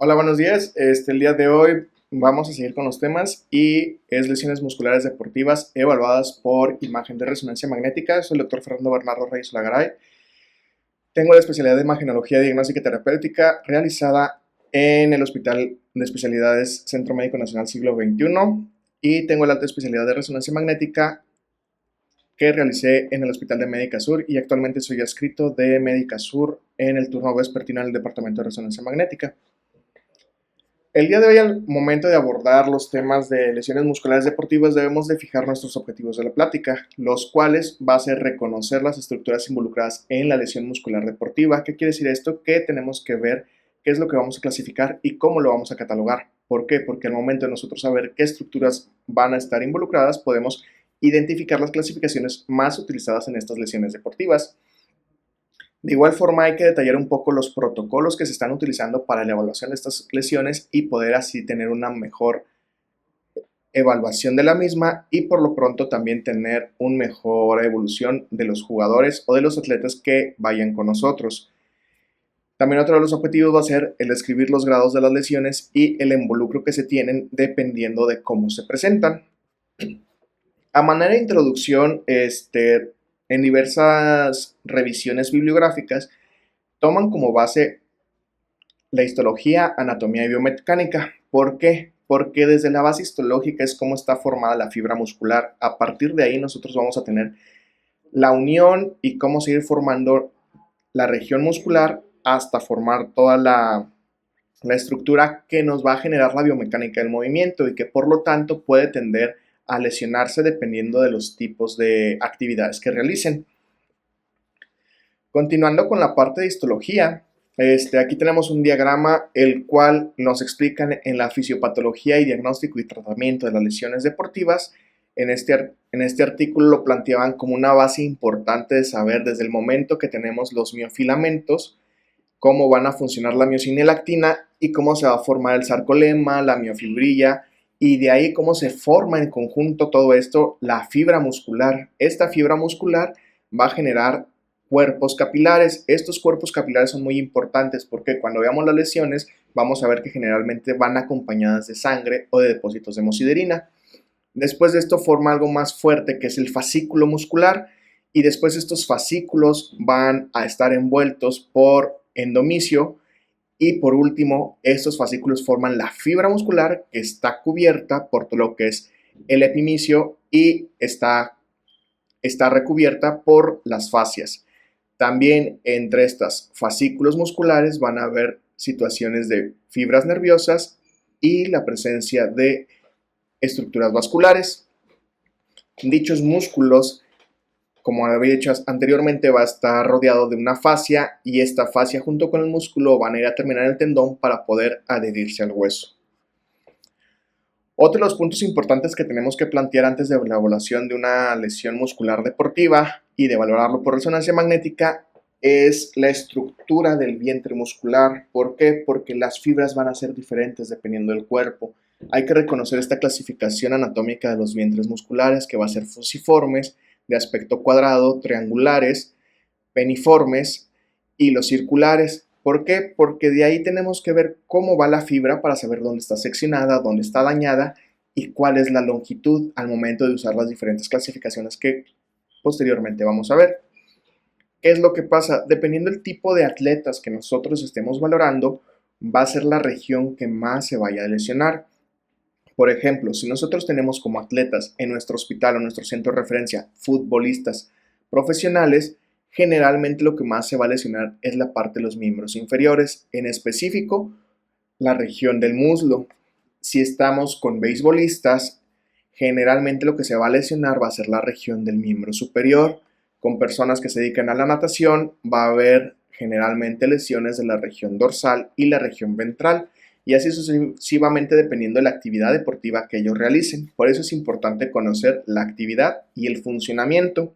Hola, buenos días. El día de hoy vamos a seguir con los temas y es lesiones musculares deportivas evaluadas por imagen de resonancia magnética. Soy el doctor Fernando Bernardo Reyes Lagaray. Tengo la especialidad de imagenología diagnóstica y terapéutica realizada en el Hospital de Especialidades Centro Médico Nacional Siglo XXI y tengo la alta especialidad de resonancia magnética que realicé en el Hospital de Médica Sur y actualmente soy adscrito de Médica Sur en el turno vespertino en el Departamento de Resonancia Magnética. El día de hoy, al momento de abordar los temas de lesiones musculares deportivas, debemos de fijar nuestros objetivos de la plática, los cuales va a ser reconocer las estructuras involucradas en la lesión muscular deportiva. ¿Qué quiere decir esto? Que tenemos que ver qué es lo que vamos a clasificar y cómo lo vamos a catalogar. ¿Por qué? Porque al momento de nosotros saber qué estructuras van a estar involucradas, podemos identificar las clasificaciones más utilizadas en estas lesiones deportivas. De igual forma, hay que detallar un poco los protocolos que se están utilizando para la evaluación de estas lesiones y poder así tener una mejor evaluación de la misma y por lo pronto también tener una mejor evolución de los jugadores o de los atletas que vayan con nosotros. También otro de los objetivos va a ser el describir los grados de las lesiones y el involucro que se tienen dependiendo de cómo se presentan. A manera de introducción, en diversas revisiones bibliográficas toman como base la histología, anatomía y biomecánica. ¿Por qué? Porque desde la base histológica es cómo está formada la fibra muscular. A partir de ahí nosotros vamos a tener la unión y cómo seguir formando la región muscular hasta formar toda la estructura que nos va a generar la biomecánica del movimiento y que por lo tanto puede tender a lesionarse dependiendo de los tipos de actividades que realicen. Continuando con la parte de histología, aquí tenemos un diagrama el cual nos explica en la fisiopatología y diagnóstico y tratamiento de las lesiones deportivas. En este artículo lo planteaban como una base importante de saber desde el momento que tenemos los miofilamentos, cómo van a funcionar la miosina y la actina y cómo se va a formar el sarcolema, la miofibrilla y de ahí cómo se forma en conjunto todo esto, la fibra muscular. Esta fibra muscular va a generar cuerpos capilares. Estos cuerpos capilares son muy importantes porque cuando veamos las lesiones vamos a ver que generalmente van acompañadas de sangre o de depósitos de hemosiderina. Después de esto forma algo más fuerte que es el fascículo muscular y después estos fascículos van a estar envueltos por endomisio y por último estos fascículos forman la fibra muscular que está cubierta por todo lo que es el epimisio y está recubierta por las fascias. También entre estos fascículos musculares van a haber situaciones de fibras nerviosas y la presencia de estructuras vasculares. Dichos músculos, como había dicho anteriormente, va a estar rodeado de una fascia y esta fascia junto con el músculo van a ir a terminar el tendón para poder adherirse al hueso. Otro de los puntos importantes que tenemos que plantear antes de la evaluación de una lesión muscular deportiva y de valorarlo por resonancia magnética es la estructura del vientre muscular. ¿Por qué? Porque las fibras van a ser diferentes dependiendo del cuerpo. Hay que reconocer esta clasificación anatómica de los vientres musculares que va a ser fusiformes, de aspecto cuadrado, triangulares, peniformes y los circulares. ¿Por qué? Porque de ahí tenemos que ver cómo va la fibra para saber dónde está seccionada, dónde está dañada y cuál es la longitud al momento de usar las diferentes clasificaciones que posteriormente vamos a ver. ¿Qué es lo que pasa? Dependiendo del tipo de atletas que nosotros estemos valorando, va a ser la región que más se vaya a lesionar. Por ejemplo, si nosotros tenemos como atletas en nuestro hospital o nuestro centro de referencia futbolistas profesionales, generalmente lo que más se va a lesionar es la parte de los miembros inferiores, en específico la región del muslo. Si estamos con beisbolistas, generalmente lo que se va a lesionar va a ser la región del miembro superior. Con personas que se dedican a la natación, va a haber generalmente lesiones de la región dorsal y la región ventral y así sucesivamente dependiendo de la actividad deportiva que ellos realicen. Por eso es importante conocer la actividad y el funcionamiento.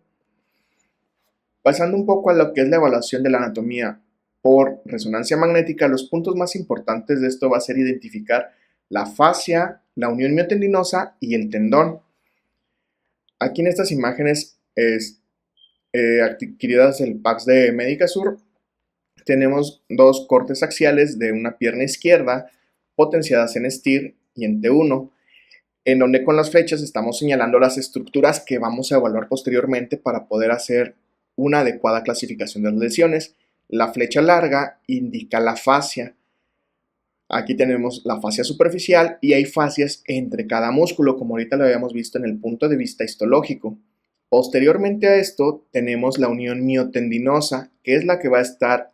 Pasando un poco a lo que es la evaluación de la anatomía por resonancia magnética, los puntos más importantes de esto va a ser identificar la fascia, la unión miotendinosa y el tendón. Aquí en estas imágenes adquiridas del PAX de Médica Sur, tenemos dos cortes axiales de una pierna izquierda potenciadas en STIR y en T1, en donde con las flechas estamos señalando las estructuras que vamos a evaluar posteriormente para poder hacer una adecuada clasificación de las lesiones. La flecha larga indica la fascia. Aquí tenemos la fascia superficial y hay fascias entre cada músculo, como ahorita lo habíamos visto en el punto de vista histológico. Posteriormente a esto tenemos la unión miotendinosa, que es la que va a estar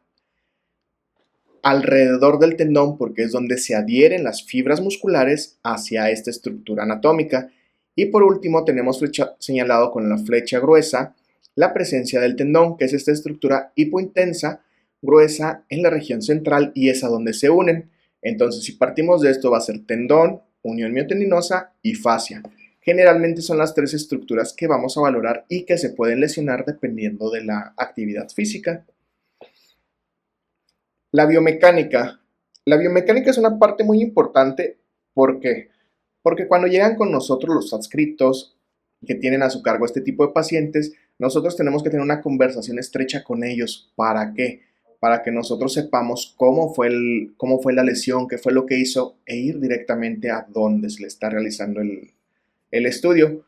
alrededor del tendón porque es donde se adhieren las fibras musculares hacia esta estructura anatómica. Y por último tenemos señalado con la flecha gruesa la presencia del tendón, que es esta estructura hipointensa gruesa en la región central y es a donde se unen. Entonces, si partimos de esto, va a ser tendón, unión miotendinosa y fascia. Generalmente son las tres estructuras que vamos a valorar y que se pueden lesionar dependiendo de la actividad física. La biomecánica. La biomecánica es una parte muy importante. ¿Por qué? Porque cuando llegan con nosotros los adscritos que tienen a su cargo este tipo de pacientes, nosotros tenemos que tener una conversación estrecha con ellos. ¿Para qué? Para que nosotros sepamos cómo fue la lesión, qué fue lo que hizo e ir directamente a donde se le está realizando el estudio.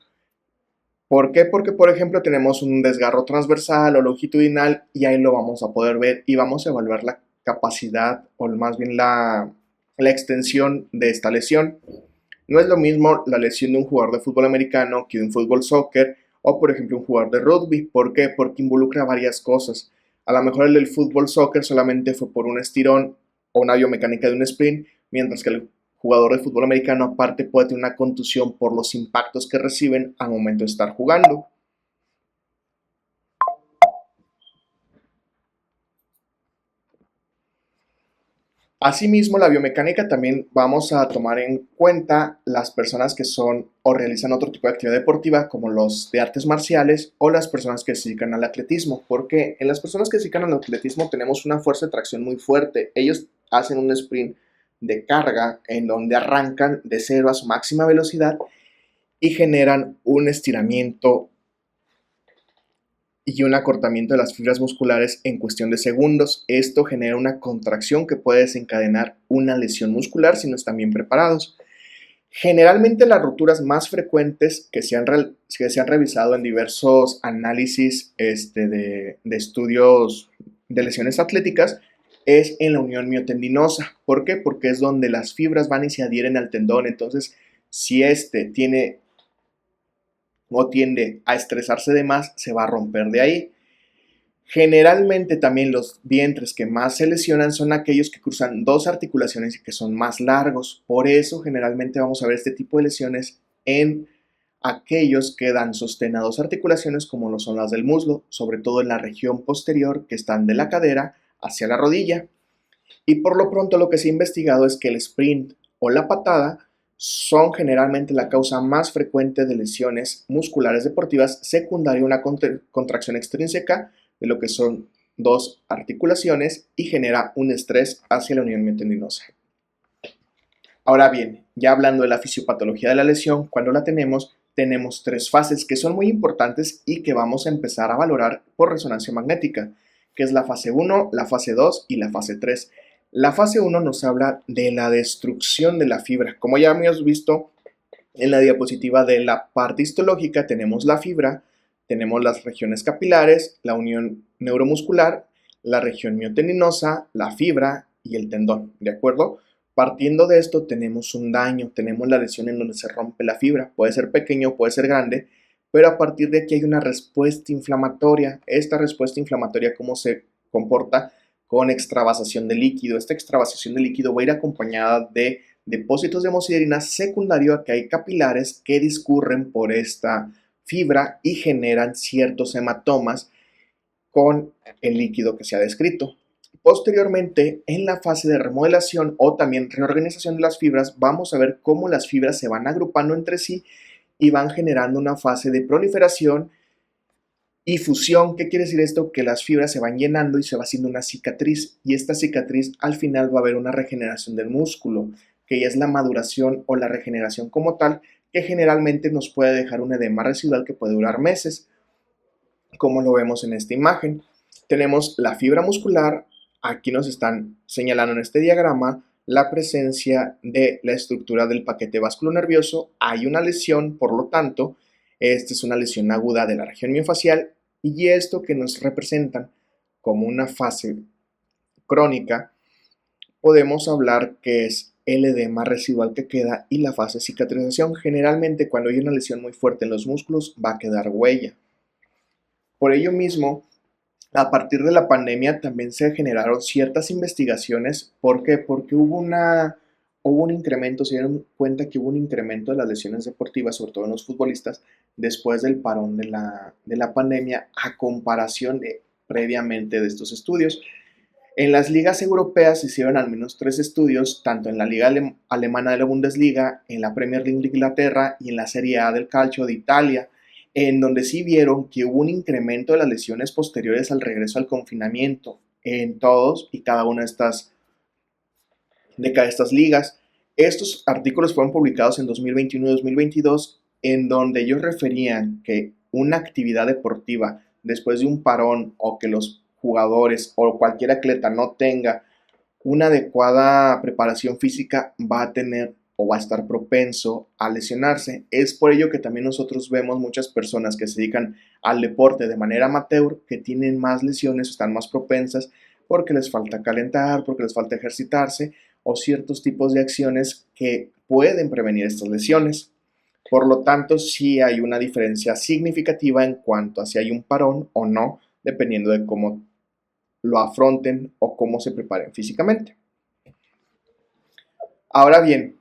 ¿Por qué? Porque, por ejemplo, tenemos un desgarro transversal o longitudinal y ahí lo vamos a poder ver y vamos a evaluar la capacidad o más bien la extensión de esta lesión. No es lo mismo la lesión de un jugador de fútbol americano que de un fútbol soccer o, por ejemplo, un jugador de rugby. ¿Por qué? Porque involucra varias cosas. A lo mejor el del fútbol soccer solamente fue por un estirón o una biomecánica de un sprint, mientras que el jugador de fútbol americano aparte puede tener una contusión por los impactos que reciben al momento de estar jugando. Asimismo, la biomecánica también vamos a tomar en cuenta las personas que son o realizan otro tipo de actividad deportiva, como los de artes marciales o las personas que se dedican al atletismo. Porque en las personas que se dedican al atletismo tenemos una fuerza de tracción muy fuerte. Ellos hacen un sprint de carga en donde arrancan de cero a su máxima velocidad y generan un estiramiento y un acortamiento de las fibras musculares en cuestión de segundos. Esto genera una contracción que puede desencadenar una lesión muscular si no están bien preparados. Generalmente las roturas más frecuentes que se han revisado en diversos análisis de estudios de lesiones atléticas es en la unión miotendinosa. ¿Por qué? Porque es donde las fibras van y se adhieren al tendón. Entonces, si tiene o tiende a estresarse de más, se va a romper de ahí. Generalmente también los vientres que más se lesionan son aquellos que cruzan dos articulaciones y que son más largos. Por eso generalmente vamos a ver este tipo de lesiones en aquellos que dan sostén a dos articulaciones como lo son las del muslo, sobre todo en la región posterior que están de la cadera hacia la rodilla. Y por lo pronto lo que se ha investigado es que el sprint o la patada son generalmente la causa más frecuente de lesiones musculares deportivas secundaria a una contracción extrínseca de lo que son dos articulaciones y genera un estrés hacia la unión miotendinosa. Ahora bien, ya hablando de la fisiopatología de la lesión, cuando la tenemos tres fases que son muy importantes y que vamos a empezar a valorar por resonancia magnética, que es la fase 1, la fase 2 y la fase 3. La fase 1 nos habla de la destrucción de la fibra. Como ya hemos visto en la diapositiva de la parte histológica, tenemos la fibra, tenemos las regiones capilares, la unión neuromuscular, la región miotendinosa, la fibra y el tendón, ¿de acuerdo? Partiendo de esto tenemos un daño, tenemos la lesión en donde se rompe la fibra, puede ser pequeño, puede ser grande, pero a partir de aquí hay una respuesta inflamatoria. Esta respuesta inflamatoria, ¿cómo se comporta? Con extravasación de líquido. Esta extravasación de líquido va a ir acompañada de depósitos de hemosiderina secundario a que hay capilares que discurren por esta fibra y generan ciertos hematomas con el líquido que se ha descrito. Posteriormente, en la fase de remodelación o también reorganización de las fibras, vamos a ver cómo las fibras se van agrupando entre sí y van generando una fase de proliferación y fusión. ¿Qué quiere decir esto? Que las fibras se van llenando y se va haciendo una cicatriz, y esta cicatriz al final va a haber una regeneración del músculo, que ya es la maduración o la regeneración como tal, que generalmente nos puede dejar un edema residual que puede durar meses, como lo vemos en esta imagen. Tenemos la fibra muscular aquí nos están señalando en este diagrama la presencia de la estructura del paquete vasculonervioso. Hay una lesión, por lo tanto, esta es una lesión aguda de la región miofacial y esto que nos representan como una fase crónica, podemos hablar que es el edema residual que queda y la fase de cicatrización. Generalmente cuando hay una lesión muy fuerte en los músculos va a quedar huella. Por ello mismo, a partir de la pandemia también se generaron ciertas investigaciones. ¿Por qué? Porque hubo un incremento, se dieron cuenta que hubo un incremento de las lesiones deportivas, sobre todo en los futbolistas, después del parón de la pandemia, a comparación de previamente de estos estudios. En las ligas europeas se hicieron al menos 3 estudios, tanto en la Liga Alemana de la Bundesliga, en la Premier League de Inglaterra y en la Serie A del Calcio de Italia, en donde sí vieron que hubo un incremento de las lesiones posteriores al regreso al confinamiento en todos y cada una de estas ligas. Estos artículos fueron publicados en 2021 y 2022, en donde ellos referían que una actividad deportiva después de un parón o que los jugadores o cualquier atleta no tenga una adecuada preparación física va a tener o va a estar propenso a lesionarse. Es por ello que también nosotros vemos muchas personas que se dedican al deporte de manera amateur que tienen más lesiones, están más propensas porque les falta calentar, porque les falta ejercitarse o ciertos tipos de acciones que pueden prevenir estas lesiones. Por lo tanto, sí hay una diferencia significativa en cuanto a si hay un parón o no, dependiendo de cómo lo afronten o cómo se preparen físicamente. Ahora bien,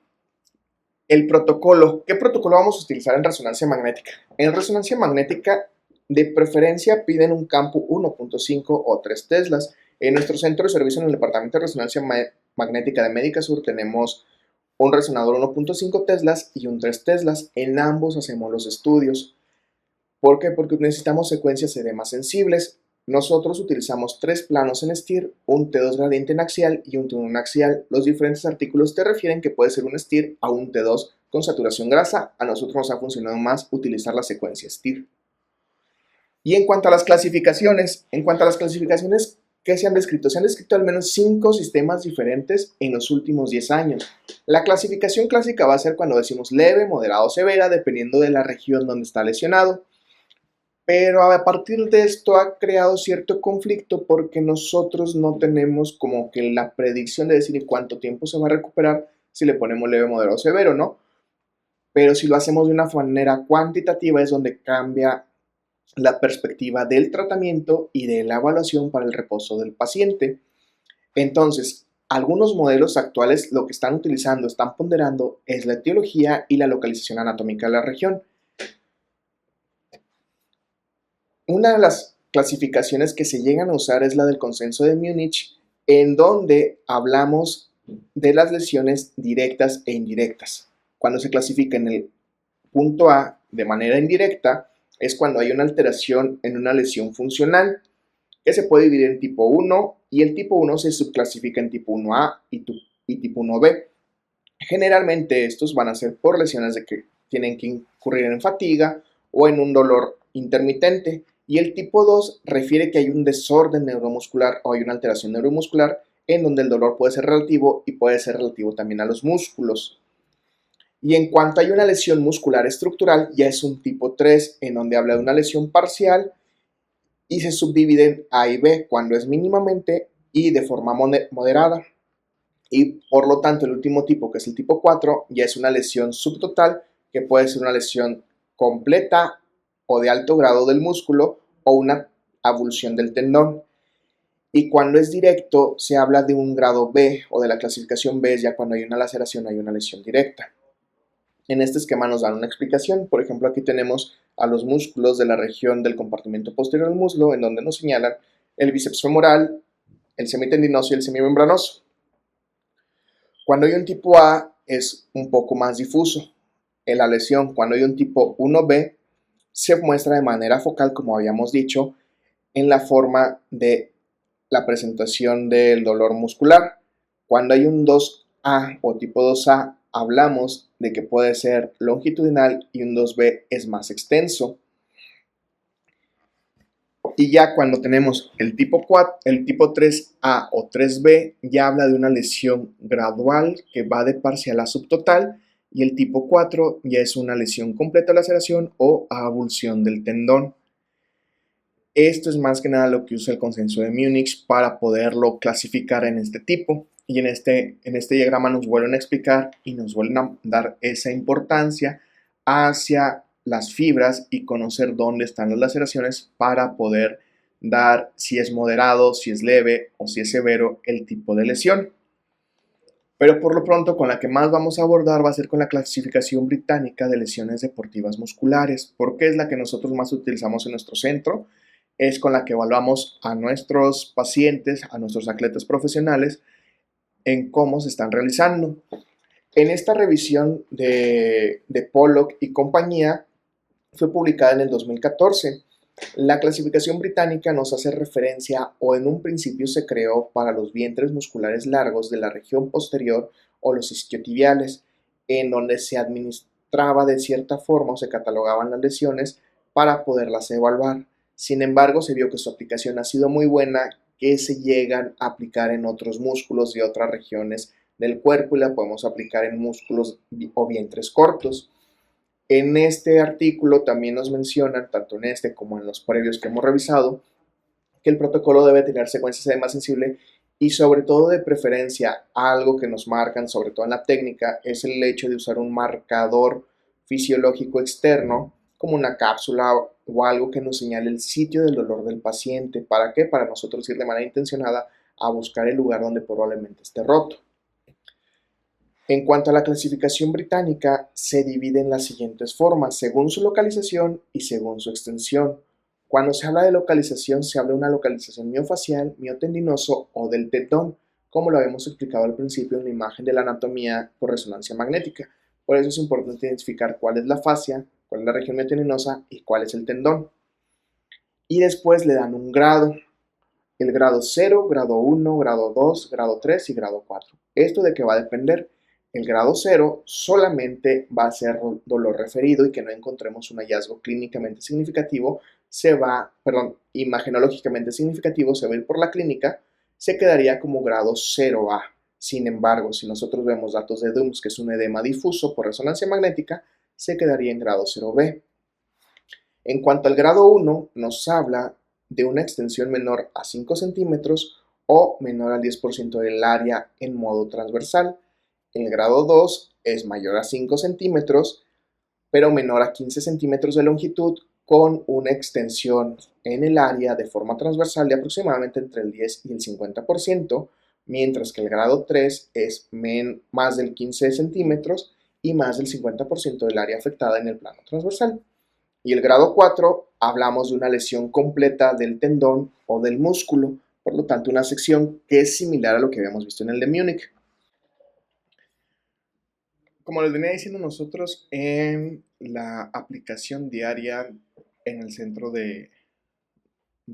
el protocolo. ¿Qué protocolo vamos a utilizar en resonancia magnética? En resonancia magnética, de preferencia piden un campo 1.5 o 3 teslas. En nuestro centro de servicio en el Departamento de Resonancia Magnética de Médica Sur tenemos un resonador 1.5 teslas y un 3 teslas. En ambos hacemos los estudios. ¿Por qué? Porque necesitamos secuencias edema sensibles. Nosotros utilizamos 3 planos en STIR, un T2 gradiente en axial y un T1 en axial. Los diferentes artículos te refieren que puede ser un STIR a un T2 con saturación grasa. A nosotros nos ha funcionado más utilizar la secuencia STIR. Y en cuanto a las clasificaciones, ¿qué se han descrito? Se han descrito al menos 5 sistemas diferentes en los últimos 10 años. La clasificación clásica va a ser cuando decimos leve, moderado o severa, dependiendo de la región donde está lesionado. Pero a partir de esto ha creado cierto conflicto porque nosotros no tenemos como que la predicción de decir cuánto tiempo se va a recuperar si le ponemos leve, moderado o severo, ¿no? Pero si lo hacemos de una manera cuantitativa es donde cambia la perspectiva del tratamiento y de la evaluación para el reposo del paciente. Entonces, algunos modelos actuales lo que están utilizando, están ponderando es la etiología y la localización anatómica de la región. Una de las clasificaciones que se llegan a usar es la del consenso de Múnich, en donde hablamos de las lesiones directas e indirectas. Cuando se clasifica en el punto A de manera indirecta, es cuando hay una alteración en una lesión funcional, que se puede dividir en tipo 1, y el tipo 1 se subclasifica en tipo 1A y tipo 1B. Generalmente estos van a ser por lesiones de que tienen que incurrir en fatiga o en un dolor intermitente. Y el tipo 2 refiere que hay un desorden neuromuscular o hay una alteración neuromuscular en donde el dolor puede ser relativo y puede ser relativo también a los músculos. Y en cuanto hay una lesión muscular estructural, ya es un tipo 3 en donde habla de una lesión parcial y se subdivide en A y B cuando es mínimamente y de forma moderada. Y por lo tanto el último tipo, que es el tipo 4, ya es una lesión subtotal, que puede ser una lesión completa o de alto grado del músculo o una avulsión del tendón. Y cuando es directo se habla de un grado B o de la clasificación B, ya cuando hay una laceración hay una lesión directa. En este esquema nos dan una explicación. Por ejemplo, aquí tenemos a los músculos de la región del compartimento posterior del muslo, en donde nos señalan el bíceps femoral, el semitendinoso y el semimembranoso. Cuando hay un tipo A es un poco más difuso en la lesión. Cuando hay un tipo 1B se muestra de manera focal, como habíamos dicho, en la forma de la presentación del dolor muscular. Cuando hay un 2A o tipo 2A hablamos de que puede ser longitudinal y un 2B es más extenso. Y ya cuando tenemos el tipo 4, el tipo 3A o 3B, ya habla de una lesión gradual que va de parcial a subtotal, y el tipo 4 ya es una lesión completa, laceración o avulsión del tendón. Esto es más que nada lo que usa el consenso de Múnich para poderlo clasificar en este tipo. Y en este diagrama nos vuelven a explicar y nos vuelven a dar esa importancia hacia las fibras y conocer dónde están las laceraciones para poder dar si es moderado, si es leve o si es severo el tipo de lesión. Pero por lo pronto con la que más vamos a abordar va a ser con la clasificación británica de lesiones deportivas musculares, porque es la que nosotros más utilizamos en nuestro centro, es con la que evaluamos a nuestros pacientes, a nuestros atletas profesionales, en cómo se están realizando. En esta revisión de Pollock y compañía fue publicada en el 2014. La clasificación británica nos hace referencia o en un principio se creó para los vientres musculares largos de la región posterior o los isquiotibiales, en donde se administraba de cierta forma o se catalogaban las lesiones para poderlas evaluar. Sin embargo, se vio que su aplicación ha sido muy buena, que se llegan a aplicar en otros músculos de otras regiones del cuerpo y la podemos aplicar en músculos o vientres cortos. En este artículo también nos mencionan, tanto en este como en los previos que hemos revisado, que el protocolo debe tener secuencias de edema sensible y sobre todo de preferencia algo que nos marcan, sobre todo en la técnica, es el hecho de usar un marcador fisiológico externo como una cápsula o algo que nos señale el sitio del dolor del paciente. ¿Para qué? Para nosotros ir de manera intencionada a buscar el lugar donde probablemente esté roto. En cuanto a la clasificación británica, se divide en las siguientes formas, según su localización y según su extensión. Cuando se habla de localización, se habla de una localización miofacial, miotendinoso o del tendón, como lo habíamos explicado al principio en la imagen de la anatomía por resonancia magnética. Por eso es importante identificar cuál es la fascia, cuál es la región miotendinosa y cuál es el tendón. Y después le dan un grado, el grado 0, grado 1, grado 2, grado 3 y grado 4. ¿Esto de qué va a depender? El grado 0 solamente va a ser dolor referido y que no encontremos un hallazgo clínicamente significativo, imagenológicamente significativo, se va a ir por la clínica, se quedaría como grado 0A. Sin embargo, si nosotros vemos datos de DUMS, que es un edema difuso por resonancia magnética, se quedaría en grado 0B. En cuanto al grado 1, nos habla de una extensión menor a 5 centímetros o menor al 10% del área en modo transversal. El grado 2 es mayor a 5 centímetros, pero menor a 15 centímetros de longitud, con una extensión en el área de forma transversal de aproximadamente entre el 10 y el 50%, mientras que el grado 3 es más del 15 centímetros y más del 50% del área afectada en el plano transversal. Y el grado 4 hablamos de una lesión completa del tendón o del músculo, por lo tanto una sección que es similar a lo que habíamos visto en el de Múnich. Como les venía diciendo nosotros en la aplicación diaria en el centro del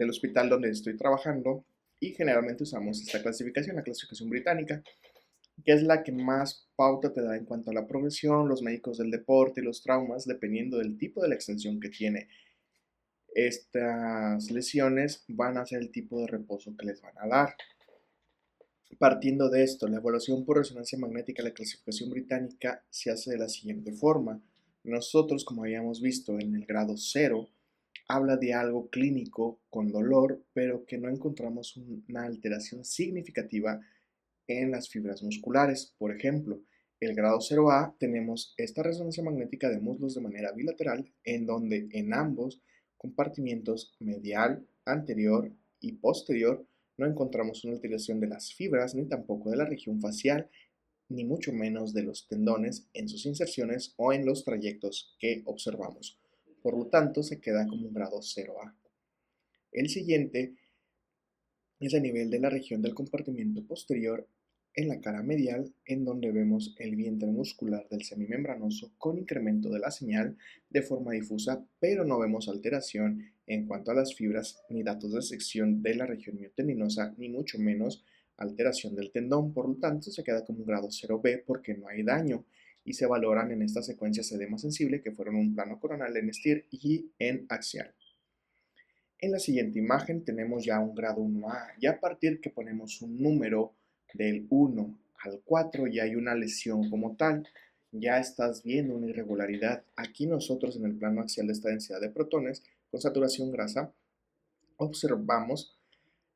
hospital donde estoy trabajando, y generalmente usamos esta clasificación, la clasificación británica, que es la que más pauta te da en cuanto a la progresión, los médicos del deporte y los traumas, dependiendo del tipo de la extensión que tiene estas lesiones, van a ser el tipo de reposo que les van a dar. Partiendo de esto, la evaluación por resonancia magnética de la clasificación británica se hace de la siguiente forma. Nosotros, como habíamos visto en el grado 0, habla de algo clínico con dolor, pero que no encontramos una alteración significativa en las fibras musculares. Por ejemplo, el grado 0A tenemos esta resonancia magnética de muslos de manera bilateral, en donde en ambos compartimientos medial, anterior y posterior no encontramos una alteración de las fibras ni tampoco de la región facial, ni mucho menos de los tendones en sus inserciones o en los trayectos que observamos. Por lo tanto, se queda como un grado 0A. El siguiente es a nivel de la región del compartimiento posterior en la cara medial, en donde vemos el vientre muscular del semimembranoso con incremento de la señal de forma difusa, pero no vemos alteración en cuanto a las fibras ni datos de sección de la región miotendinosa, ni mucho menos alteración del tendón. Por lo tanto, se queda como un grado 0B porque no hay daño y se valoran en estas secuencias edema sensible que fueron un plano coronal en STIR y en axial. En la siguiente imagen tenemos ya un grado 1A. Ya a partir que ponemos un número del 1 al 4 ya hay una lesión como tal. Ya estás viendo una irregularidad. Aquí nosotros en el plano axial de esta densidad de protones con saturación grasa observamos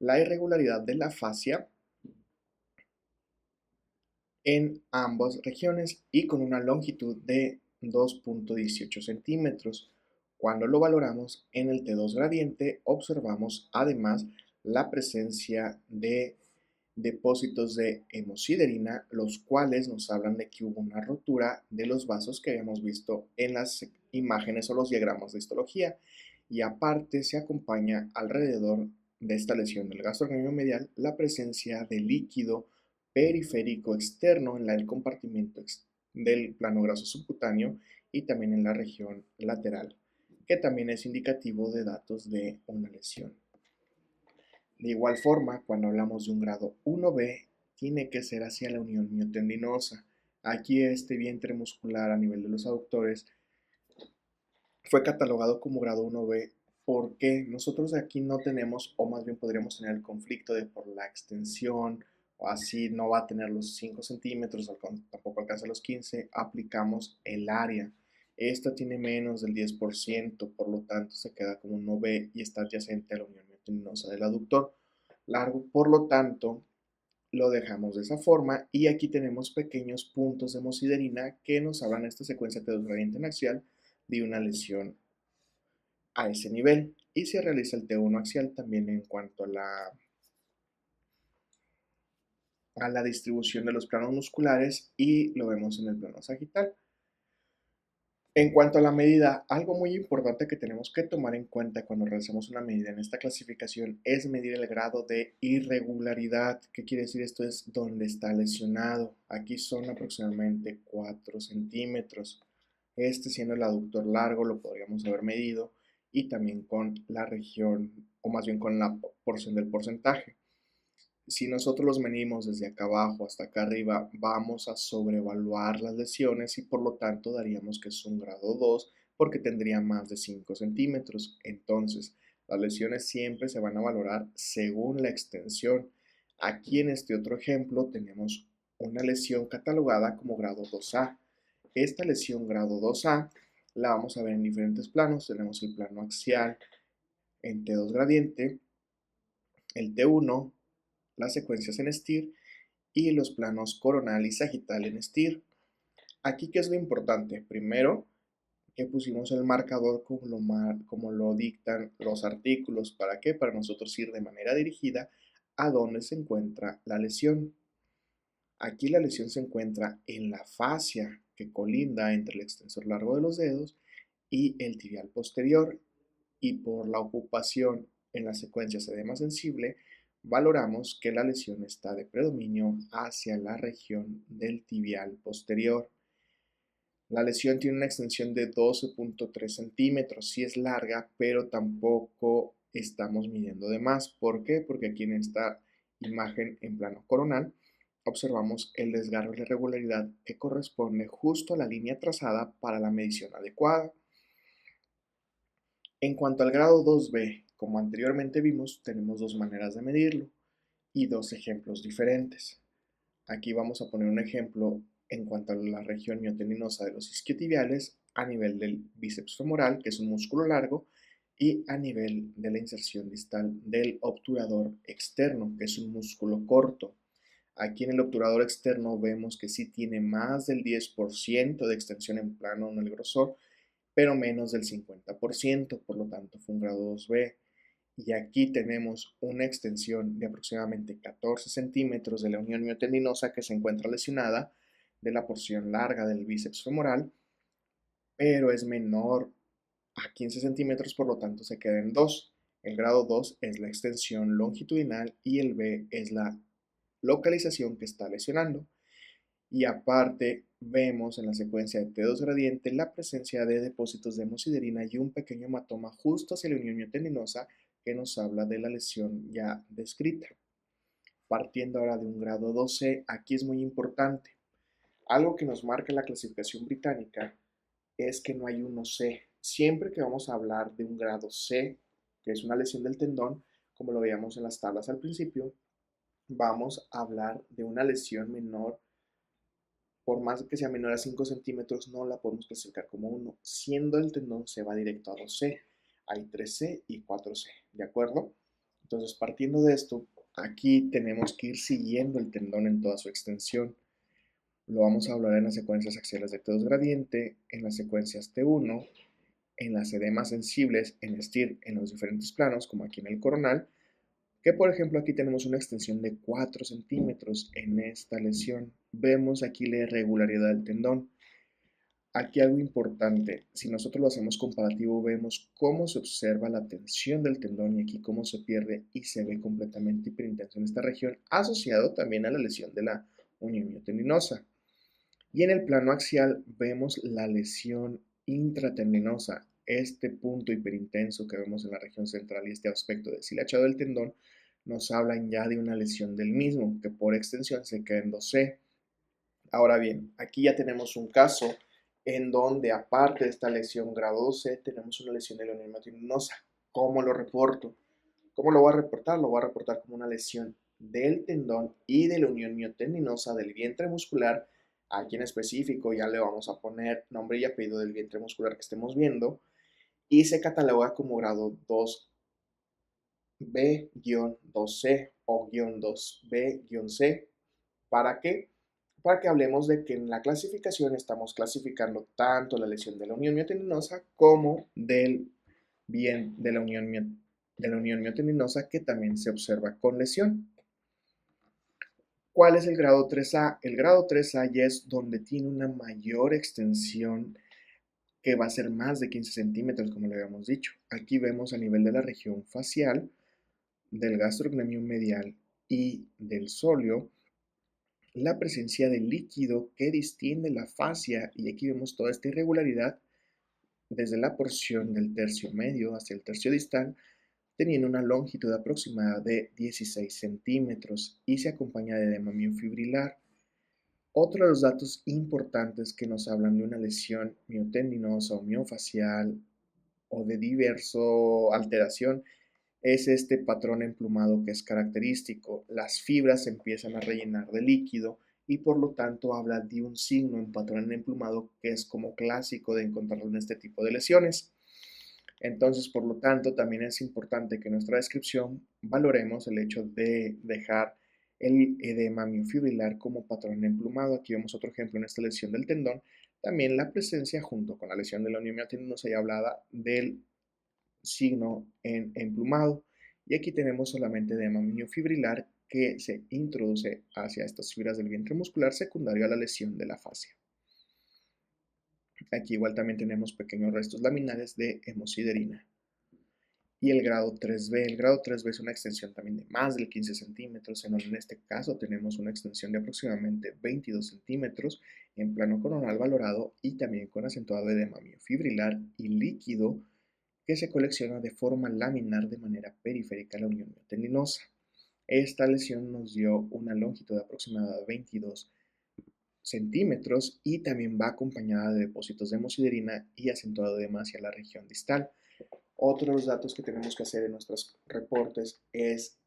la irregularidad de la fascia en ambas regiones y con una longitud de 2.18 centímetros. Cuando lo valoramos en el T2 gradiente, observamos además la presencia de depósitos de hemosiderina, los cuales nos hablan de que hubo una rotura de los vasos que habíamos visto en las imágenes o los diagramas de histología. Y aparte se acompaña alrededor de esta lesión del gastrocnemio medial la presencia de líquido periférico externo en el compartimento del plano graso subcutáneo y también en la región lateral, que también es indicativo de datos de una lesión. De igual forma, cuando hablamos de un grado 1B, tiene que ser hacia la unión miotendinosa. Aquí este vientre muscular a nivel de los aductores fue catalogado como grado 1B porque nosotros aquí no tenemos, o más bien podríamos tener el conflicto de por la extensión, o así no va a tener los 5 centímetros, tampoco alcanza los 15, aplicamos el área. Esta tiene menos del 10%, por lo tanto se queda como un 1B y está adyacente a la unión miotendinosa del aductor largo, por lo tanto lo dejamos de esa forma y aquí tenemos pequeños puntos de hemosiderina que nos hablan esta secuencia T2 gradiente axial de una lesión a ese nivel y se realiza el T1 axial también en cuanto a la distribución de los planos musculares y lo vemos en el plano sagital. En cuanto a la medida, algo muy importante que tenemos que tomar en cuenta cuando realizamos una medida en esta clasificación es medir el grado de irregularidad. ¿Qué quiere decir esto? Es donde está lesionado. Aquí son aproximadamente 4 centímetros. Este siendo el aductor largo lo podríamos haber medido y también con la región, o más bien con la porción del porcentaje. Si nosotros los medimos desde acá abajo hasta acá arriba, vamos a sobrevaluar las lesiones y por lo tanto daríamos que es un grado 2 porque tendría más de 5 centímetros. Entonces, las lesiones siempre se van a valorar según la extensión. Aquí en este otro ejemplo tenemos una lesión catalogada como grado 2A. Esta lesión grado 2A la vamos a ver en diferentes planos. Tenemos el plano axial en T2 gradiente, el T1, las secuencias en STIR y los planos coronal y sagital en STIR. Aquí, ¿qué es lo importante? Primero, que pusimos el marcador como lo dictan los artículos. ¿Para qué? Para nosotros ir de manera dirigida a dónde se encuentra la lesión. Aquí la lesión se encuentra en la fascia que colinda entre el extensor largo de los dedos y el tibial posterior, y por la ocupación en la secuencia edema sensible, valoramos que la lesión está de predominio hacia la región del tibial posterior. La lesión tiene una extensión de 12.3 centímetros, sí es larga, pero tampoco estamos midiendo de más. ¿Por qué? Porque aquí en esta imagen en plano coronal observamos el desgarro y la irregularidad que corresponde justo a la línea trazada para la medición adecuada. En cuanto al grado 2B, como anteriormente vimos, tenemos dos maneras de medirlo y dos ejemplos diferentes. Aquí vamos a poner un ejemplo en cuanto a la región miotendinosa de los isquiotibiales a nivel del bíceps femoral, que es un músculo largo, y a nivel de la inserción distal del obturador externo, que es un músculo corto. Aquí en el obturador externo vemos que sí tiene más del 10% de extensión en plano en el grosor, pero menos del 50%, por lo tanto fue un grado 2B. Y aquí tenemos una extensión de aproximadamente 14 centímetros de la unión miotendinosa que se encuentra lesionada de la porción larga del bíceps femoral, pero es menor a 15 centímetros, por lo tanto se queda en 2. El grado 2 es la extensión longitudinal y el B es la localización que está lesionando. Y aparte vemos en la secuencia de T2 gradiente la presencia de depósitos de hemosiderina y un pequeño hematoma justo hacia la unión miotendinosa que nos habla de la lesión ya descrita. Partiendo ahora de un grado 2C, aquí es muy importante. Algo que nos marca la clasificación británica es que no hay 1C. Siempre que vamos a hablar de un grado C, que es una lesión del tendón, como lo veíamos en las tablas al principio, vamos a hablar de una lesión menor. Por más que sea menor a 5 centímetros, no la podemos clasificar como 1, siendo el tendón se va directo a 2C. Hay 3C y 4C, ¿de acuerdo? Entonces, partiendo de esto, aquí tenemos que ir siguiendo el tendón en toda su extensión. Lo vamos a hablar en las secuencias axiales de T2 gradiente, en las secuencias T1, en las edemas sensibles, en STIR, en los diferentes planos, como aquí en el coronal, que por ejemplo aquí tenemos una extensión de 4 centímetros en esta lesión. Vemos aquí la irregularidad del tendón. Aquí algo importante, si nosotros lo hacemos comparativo, vemos cómo se observa la tensión del tendón y aquí cómo se pierde y se ve completamente hiperintenso en esta región, asociado también a la lesión de la unión miotendinosa. Y en el plano axial vemos la lesión intratendinosa, este punto hiperintenso que vemos en la región central y este aspecto deshilachado del tendón nos hablan ya de una lesión del mismo, que por extensión se queda en 2C. Ahora bien, aquí ya tenemos un caso en donde aparte de esta lesión grado 2C, tenemos una lesión de la unión miotendinosa. ¿Cómo lo reporto? ¿Cómo lo voy a reportar? Lo voy a reportar como una lesión del tendón y de la unión miotendinosa del vientre muscular. Aquí en específico ya le vamos a poner nombre y apellido del vientre muscular que estemos viendo y se cataloga como grado 2B-2C o 2B-C. ¿Para qué? Para que hablemos de que en la clasificación estamos clasificando tanto la lesión de la unión miotendinosa como del bien de la unión miotendinosa que también se observa con lesión. ¿Cuál es el grado 3A? El grado 3A ya es donde tiene una mayor extensión que va a ser más de 15 centímetros, como le habíamos dicho. Aquí vemos a nivel de la región facial, del gastrocnemium medial y del sóleo, la presencia de líquido que distiende la fascia, y aquí vemos toda esta irregularidad desde la porción del tercio medio hacia el tercio distal, teniendo una longitud aproximada de 16 centímetros y se acompaña de edema miofibrilar. Otro de los datos importantes que nos hablan de una lesión miotendinosa o miofacial o de diverso alteración es este patrón emplumado que es característico. Las fibras se empiezan a rellenar de líquido y por lo tanto habla de un signo en patrón emplumado que es como clásico de encontrarlo en este tipo de lesiones. Entonces, por lo tanto, también es importante que en nuestra descripción valoremos el hecho de dejar el edema miofibrilar como patrón emplumado. Aquí vemos otro ejemplo en esta lesión del tendón. También la presencia, junto con la lesión de la unión miotendinosa, ya hablada del signo en emplumado. Y aquí tenemos solamente edema miofibrilar que se introduce hacia estas fibras del vientre muscular secundario a la lesión de la fascia. Aquí igual también tenemos pequeños restos laminares de hemosiderina. Y el grado 3B. El grado 3B es una extensión también de más de 15 centímetros, en donde en este caso tenemos una extensión de aproximadamente 22 centímetros en plano coronal valorado y también con acentuado edema miofibrilar y líquido que se colecciona de forma laminar de manera periférica a la unión miotendinosa. Esta lesión nos dio una longitud aproximada de 22 centímetros y también va acompañada de depósitos de hemosiderina y acentuado edema hacia la región distal. Otro de los datos que tenemos que hacer en nuestros reportes es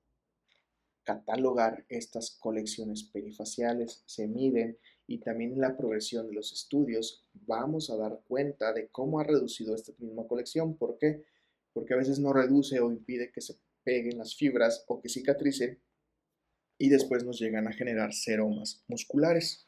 catalogar estas colecciones perifaciales, se miden y también en la progresión de los estudios vamos a dar cuenta de cómo ha reducido esta misma colección. ¿Por qué? Porque a veces no reduce o impide que se peguen las fibras o que cicatricen y después nos llegan a generar seromas musculares.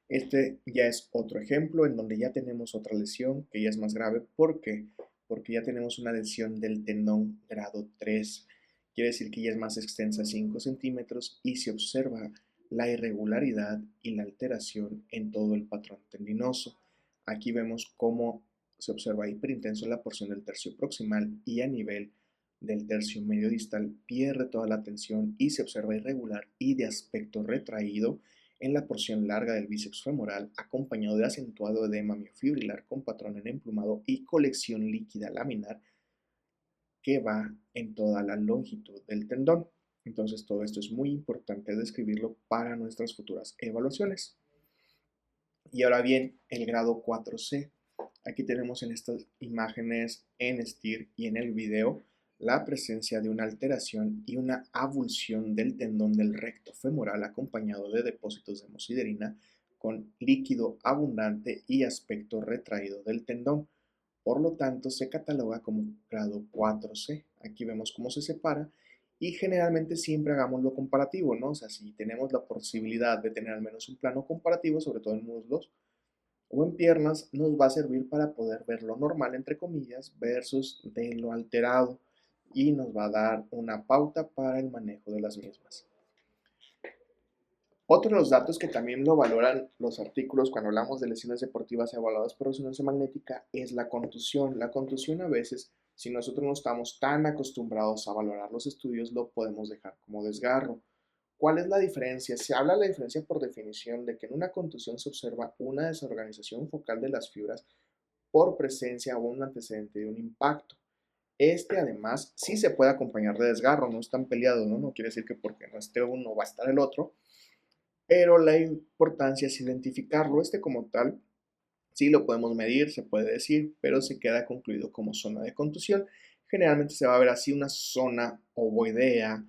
Este ya es otro ejemplo en donde ya tenemos otra lesión que ya es más grave. ¿Por qué? Porque ya tenemos una lesión del tendón grado 3. Quiere decir que ya es más extensa, 5 centímetros, y se observa la irregularidad y la alteración en todo el patrón tendinoso. Aquí vemos cómo se observa hiperintenso en la porción del tercio proximal y a nivel del tercio medio distal pierde toda la tensión y se observa irregular y de aspecto retraído en la porción larga del bíceps femoral, acompañado de acentuado edema miofibrilar con patrón en emplumado y colección líquida laminar que va en toda la longitud del tendón. Entonces todo esto es muy importante describirlo para nuestras futuras evaluaciones. Y ahora bien, el grado 4C. Aquí tenemos en estas imágenes en STIR y en el video la presencia de una alteración y una avulsión del tendón del recto femoral acompañado de depósitos de hemosiderina con líquido abundante y aspecto retraído del tendón. Por lo tanto, se cataloga como grado 4C. Aquí vemos cómo se separa y generalmente siempre hagamos lo comparativo, ¿no? O sea, si tenemos la posibilidad de tener al menos un plano comparativo, sobre todo en muslos o en piernas, nos va a servir para poder ver lo normal, entre comillas, versus de lo alterado y nos va a dar una pauta para el manejo de las mismas. Otro de los datos que también lo valoran los artículos cuando hablamos de lesiones deportivas evaluadas por resonancia magnética es la contusión. La contusión a veces, si nosotros no estamos tan acostumbrados a valorar los estudios, lo podemos dejar como desgarro. ¿Cuál es la diferencia? Se habla de la diferencia por definición de que en una contusión se observa una desorganización focal de las fibras por presencia o un antecedente de un impacto. Este además sí se puede acompañar de desgarro, no están peleados, ¿no? No quiere decir que porque no esté uno va a estar el otro, pero la importancia es identificarlo. Este como tal, sí lo podemos medir, se puede decir, pero se queda concluido como zona de contusión. Generalmente se va a ver así una zona ovoidea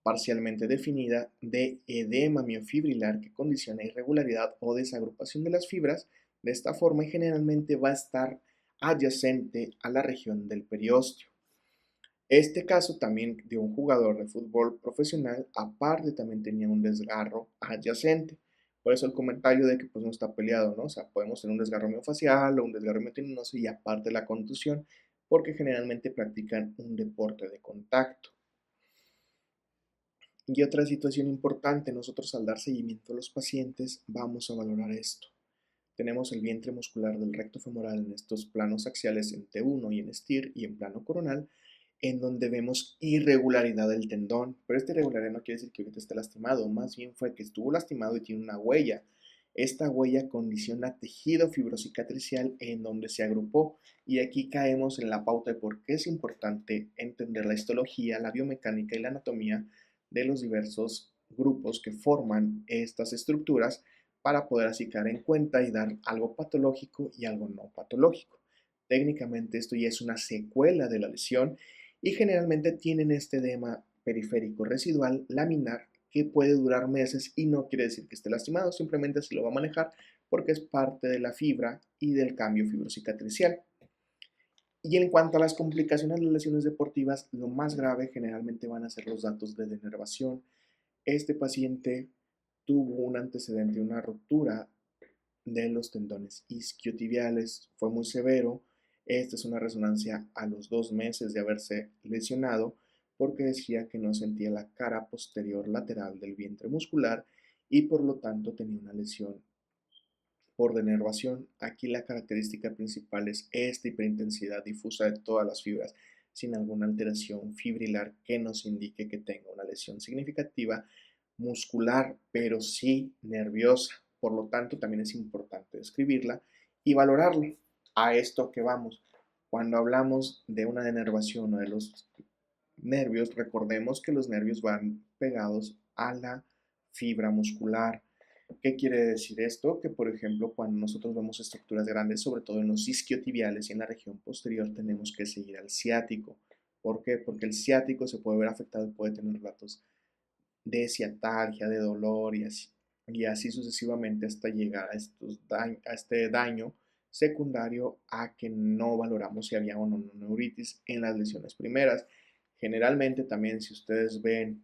parcialmente definida de edema miofibrilar que condiciona irregularidad o desagrupación de las fibras de esta forma y generalmente va a estar adyacente a la región del periósteo. Este caso también de un jugador de fútbol profesional, aparte también tenía un desgarro adyacente. Por eso el comentario de que pues no está peleado, ¿no? O sea, podemos tener un desgarro miofacial o un desgarro miotendinoso y aparte la contusión, porque generalmente practican un deporte de contacto. Y otra situación importante, nosotros al dar seguimiento a los pacientes vamos a valorar esto. Tenemos el vientre muscular del recto femoral en estos planos axiales en T1 y en STIR y en plano coronal, en donde vemos irregularidad del tendón. Pero esta irregularidad no quiere decir que ahorita esté lastimado, más bien fue que estuvo lastimado y tiene una huella. Esta huella condiciona tejido fibrocicatricial en donde se agrupó y aquí caemos en la pauta de por qué es importante entender la histología, la biomecánica y la anatomía de los diversos grupos que forman estas estructuras para poder así caer en cuenta y dar algo patológico y algo no patológico. Técnicamente esto ya es una secuela de la lesión y generalmente tienen este edema periférico residual laminar que puede durar meses y no quiere decir que esté lastimado, simplemente se lo va a manejar porque es parte de la fibra y del cambio fibrocicatricial. Y en cuanto a las complicaciones de las lesiones deportivas, lo más grave generalmente van a ser los datos de denervación. Este paciente tuvo un antecedente, una ruptura de los tendones isquiotibiales, fue muy severo. Esta es una resonancia a los 2 meses de haberse lesionado porque decía que no sentía la cara posterior lateral del vientre muscular y por lo tanto tenía una lesión por denervación. Aquí la característica principal es esta hiperintensidad difusa de todas las fibras sin alguna alteración fibrilar que nos indique que tenga una lesión significativa muscular, pero sí nerviosa. Por lo tanto, también es importante describirla y valorarla. A esto que vamos. Cuando hablamos de una denervación o de los nervios, recordemos que los nervios van pegados a la fibra muscular. ¿Qué quiere decir esto? Que, por ejemplo, cuando nosotros vemos estructuras grandes, sobre todo en los isquiotibiales y en la región posterior, tenemos que seguir al ciático. ¿Por qué? Porque el ciático se puede ver afectado y puede tener relatos de ciatalgia, de dolor y así sucesivamente hasta llegar a este daño secundario a que no valoramos si había o no neuritis en las lesiones primeras. Generalmente también si ustedes ven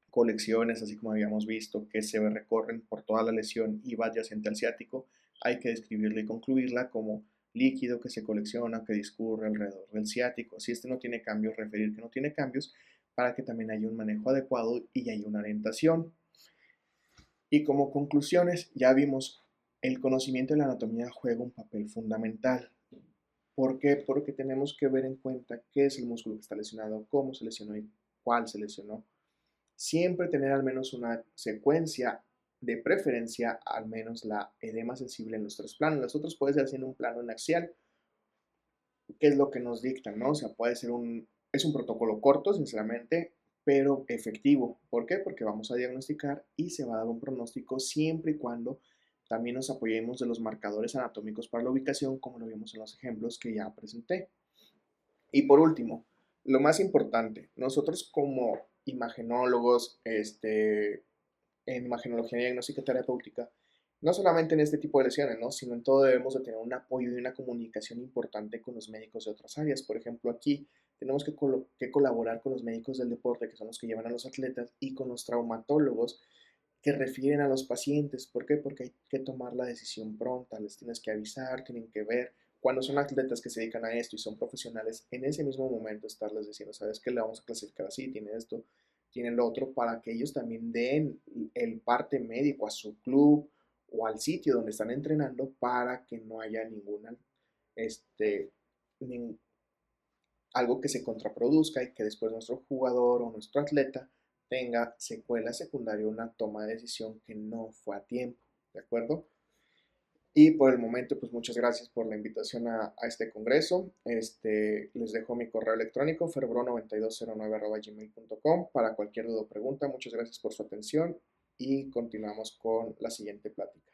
colecciones, así como habíamos visto, que se recorren por toda la lesión y va adyacente al ciático, hay que describirla y concluirla como líquido que se colecciona, que discurre alrededor del ciático. Si este no tiene cambios, referir que no tiene cambios para que también haya un manejo adecuado y haya una orientación. Y como conclusiones, ya vimos, el conocimiento de la anatomía juega un papel fundamental. ¿Por qué? Porque tenemos que ver en cuenta qué es el músculo que está lesionado, cómo se lesionó y cuál se lesionó. Siempre tener al menos una secuencia, de preferencia al menos la edema sensible en los 3 planos. Los otros puede ser así en un plano en axial, que es lo que nos dictan, ¿no? O sea, es un protocolo corto, sinceramente, pero efectivo. ¿Por qué? Porque vamos a diagnosticar y se va a dar un pronóstico siempre y cuando También nos apoyemos de los marcadores anatómicos para la ubicación, como lo vimos en los ejemplos que ya presenté. Y por último, lo más importante, nosotros como imagenólogos, en imagenología diagnóstica terapéutica, no solamente en este tipo de lesiones, ¿no? Sino en todo debemos de tener un apoyo y una comunicación importante con los médicos de otras áreas. Por ejemplo, aquí tenemos que colaborar con los médicos del deporte, que son los que llevan a los atletas, y con los traumatólogos que refieren a los pacientes. ¿Por qué? Porque hay que tomar la decisión pronta, les tienes que avisar, tienen que ver. Cuando son atletas que se dedican a esto y son profesionales, en ese mismo momento estarles diciendo, ¿sabes qué? Le vamos a clasificar así, tiene esto, tiene lo otro, para que ellos también den el parte médico a su club o al sitio donde están entrenando para que no haya ninguna, este, nin- algo que se contraproduzca y que después nuestro jugador o nuestro atleta tenga secuela secundaria, una toma de decisión que no fue a tiempo, ¿de acuerdo? Y por el momento, pues muchas gracias por la invitación a este congreso. Les dejo mi correo electrónico, ferbro9209@gmail.com, para cualquier duda o pregunta. Muchas gracias por su atención y continuamos con la siguiente plática.